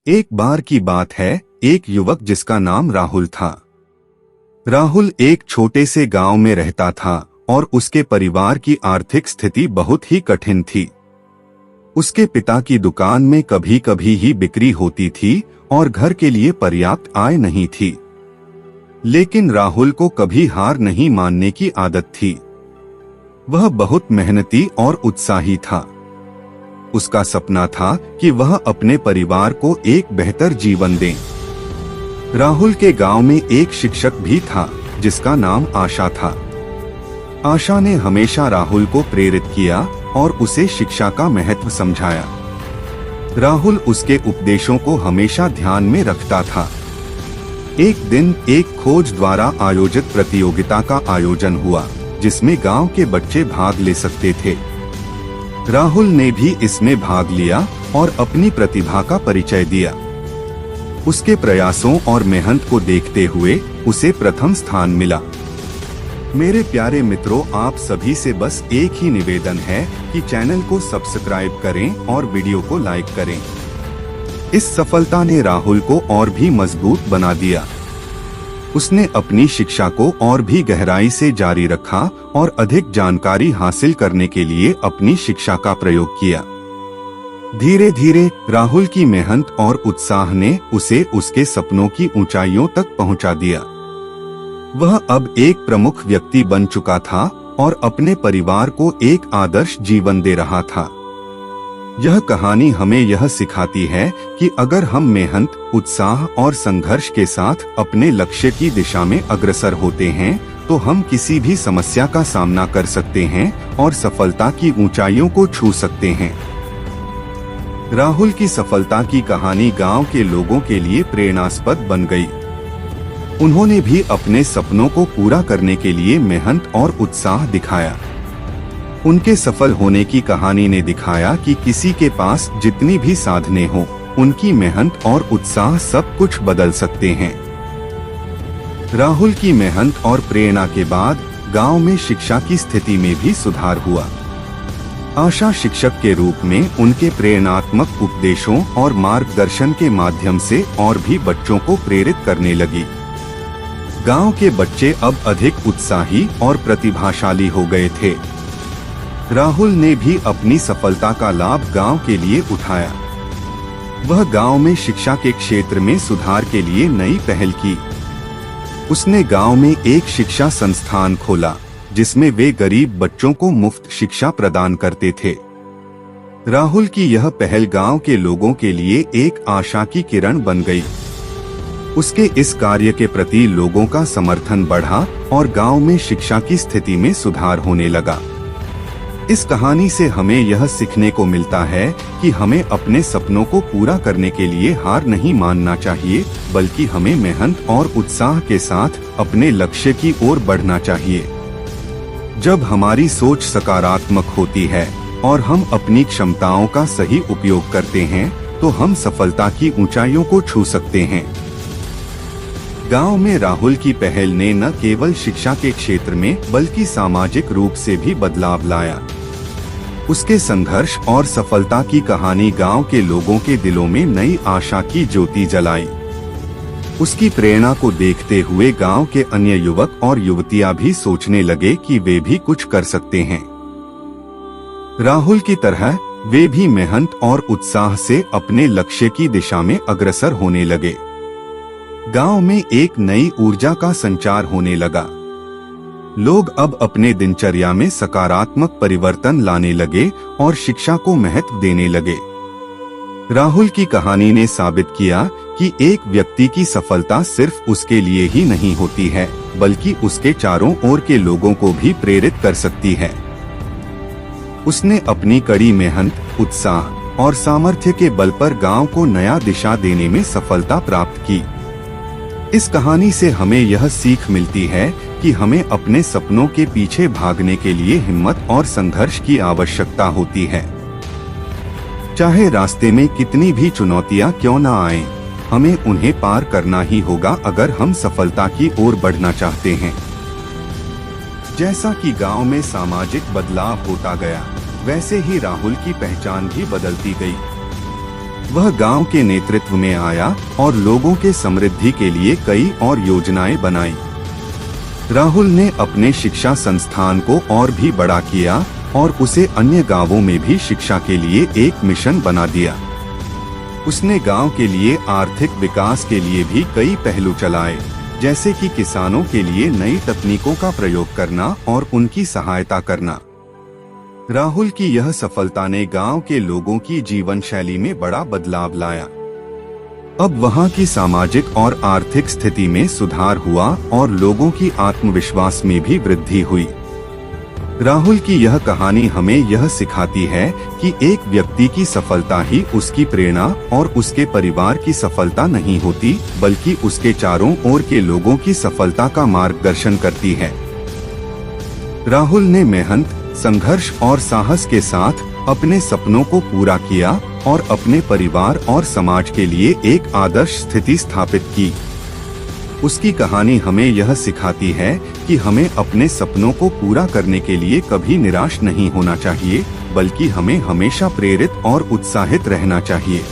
एक बार की बात है, एक युवक जिसका नाम राहुल था। राहुल एक छोटे से गांव में रहता था और उसके परिवार की आर्थिक स्थिति बहुत ही कठिन थी। उसके पिता की दुकान में कभी कभी ही बिक्री होती थी और घर के लिए पर्याप्त आय नहीं थी। लेकिन राहुल को कभी हार नहीं मानने की आदत थी। वह बहुत मेहनती और उत्साही था। उसका सपना था कि वह अपने परिवार को एक बेहतर जीवन दे। राहुल के गांव में एक शिक्षक भी था जिसका नाम आशा था। आशा ने हमेशा राहुल को प्रेरित किया और उसे शिक्षा का महत्व समझाया। राहुल उसके उपदेशों को हमेशा ध्यान में रखता था। एक दिन एक खोज द्वारा आयोजित प्रतियोगिता का आयोजन हुआ जिसमें गांव के बच्चे भाग ले सकते थे। राहुल ने भी इसमें भाग लिया और अपनी प्रतिभा का परिचय दिया। उसके प्रयासों और मेहनत को देखते हुए उसे प्रथम स्थान मिला। मेरे प्यारे मित्रों, आप सभी से बस एक ही निवेदन है कि चैनल को सब्सक्राइब करें और वीडियो को लाइक करें। इस सफलता ने राहुल को और भी मजबूत बना दिया। उसने अपनी शिक्षा को और भी गहराई से जारी रखा और अधिक जानकारी हासिल करने के लिए अपनी शिक्षा का प्रयोग किया। धीरे धीरे राहुल की मेहनत और उत्साह ने उसे उसके सपनों की ऊंचाइयों तक पहुंचा दिया। वह अब एक प्रमुख व्यक्ति बन चुका था और अपने परिवार को एक आदर्श जीवन दे रहा था। यह कहानी हमें यह सिखाती है कि अगर हम मेहनत, उत्साह और संघर्ष के साथ अपने लक्ष्य की दिशा में अग्रसर होते हैं तो हम किसी भी समस्या का सामना कर सकते हैं और सफलता की ऊंचाइयों को छू सकते हैं। राहुल की सफलता की कहानी गांव के लोगों के लिए प्रेरणास्पद बन गई। उन्होंने भी अपने सपनों को पूरा करने के लिए मेहनत और उत्साह दिखाया। उनके सफल होने की कहानी ने दिखाया कि किसी के पास जितनी भी साधनें हो, उनकी मेहनत और उत्साह सब कुछ बदल सकते हैं। राहुल की मेहनत और प्रेरणा के बाद गांव में शिक्षा की स्थिति में भी सुधार हुआ। आशा शिक्षक के रूप में उनके प्रेरणात्मक उपदेशों और मार्गदर्शन के माध्यम से और भी बच्चों को प्रेरित करने लगी। गांव के बच्चे अब अधिक उत्साही और प्रतिभाशाली हो गए थे। राहुल ने भी अपनी सफलता का लाभ गांव के लिए उठाया। वह गांव में शिक्षा के क्षेत्र में सुधार के लिए नई पहल की। उसने गांव में एक शिक्षा संस्थान खोला जिसमें वे गरीब बच्चों को मुफ्त शिक्षा प्रदान करते थे। राहुल की यह पहल गांव के लोगों के लिए एक आशा की किरण बन गई। उसके इस कार्य के प्रति लोगों का समर्थन बढ़ा और गांव में शिक्षा की स्थिति में सुधार होने लगा। इस कहानी से हमें यह सीखने को मिलता है कि हमें अपने सपनों को पूरा करने के लिए हार नहीं मानना चाहिए, बल्कि हमें मेहनत और उत्साह के साथ अपने लक्ष्य की ओर बढ़ना चाहिए। जब हमारी सोच सकारात्मक होती है और हम अपनी क्षमताओं का सही उपयोग करते हैं तो हम सफलता की ऊंचाइयों को छू सकते हैं। गांव में राहुल की पहल ने न केवल शिक्षा के क्षेत्र में बल्कि सामाजिक रूप से भी बदलाव लाया। उसके संघर्ष और सफलता की कहानी गांव के लोगों के दिलों में नई आशा की ज्योति जलाई। उसकी प्रेरणा को देखते हुए गांव के अन्य युवक और युवतियां भी सोचने लगे कि वे भी कुछ कर सकते हैं। राहुल की तरह वे भी मेहनत और उत्साह से अपने लक्ष्य की दिशा में अग्रसर होने लगे। गांव में एक नई ऊर्जा का संचार होने लगा। लोग अब अपने दिनचर्या में सकारात्मक परिवर्तन लाने लगे और शिक्षा को महत्व देने लगे। राहुल की कहानी ने साबित किया कि एक व्यक्ति की सफलता सिर्फ उसके लिए ही नहीं होती है, बल्कि उसके चारों ओर के लोगों को भी प्रेरित कर सकती है। उसने अपनी कड़ी मेहनत, उत्साह और सामर्थ्य के बल पर गांव को नया दिशा देने में सफलता प्राप्त की। इस कहानी से हमें यह सीख मिलती है कि हमें अपने सपनों के पीछे भागने के लिए हिम्मत और संघर्ष की आवश्यकता होती है। चाहे रास्ते में कितनी भी चुनौतियां क्यों न आएं, हमें उन्हें पार करना ही होगा अगर हम सफलता की ओर बढ़ना चाहते हैं। जैसा कि गांव में सामाजिक बदलाव होता गया, वैसे ही राहुल की पहचान भी बदलती गई। वह गांव के नेतृत्व में आया और लोगों के समृद्धि के लिए कई और योजनाएं बनाई। राहुल ने अपने शिक्षा संस्थान को और भी बड़ा किया और उसे अन्य गांवों में भी शिक्षा के लिए एक मिशन बना दिया। उसने गांव के लिए आर्थिक विकास के लिए भी कई पहलू चलाए, जैसे कि किसानों के लिए नई तकनीकों का प्रयोग करना और उनकी सहायता करना। राहुल की यह सफलता ने गांव के लोगों की जीवन शैली में बड़ा बदलाव लाया। अब वहां की सामाजिक और आर्थिक स्थिति में सुधार हुआ और लोगों की आत्मविश्वास में भी वृद्धि हुई। राहुल की यह कहानी हमें यह सिखाती है कि एक व्यक्ति की सफलता ही उसकी प्रेरणा और उसके परिवार की सफलता नहीं होती, बल्कि उसके चारों ओर के लोगों की सफलता का मार्गदर्शन करती है। राहुल ने मेहनत, संघर्ष और साहस के साथ अपने सपनों को पूरा किया और अपने परिवार और समाज के लिए एक आदर्श स्थिति स्थापित की। उसकी कहानी हमें यह सिखाती है कि हमें अपने सपनों को पूरा करने के लिए कभी निराश नहीं होना चाहिए, बल्कि हमें हमेशा प्रेरित और उत्साहित रहना चाहिए।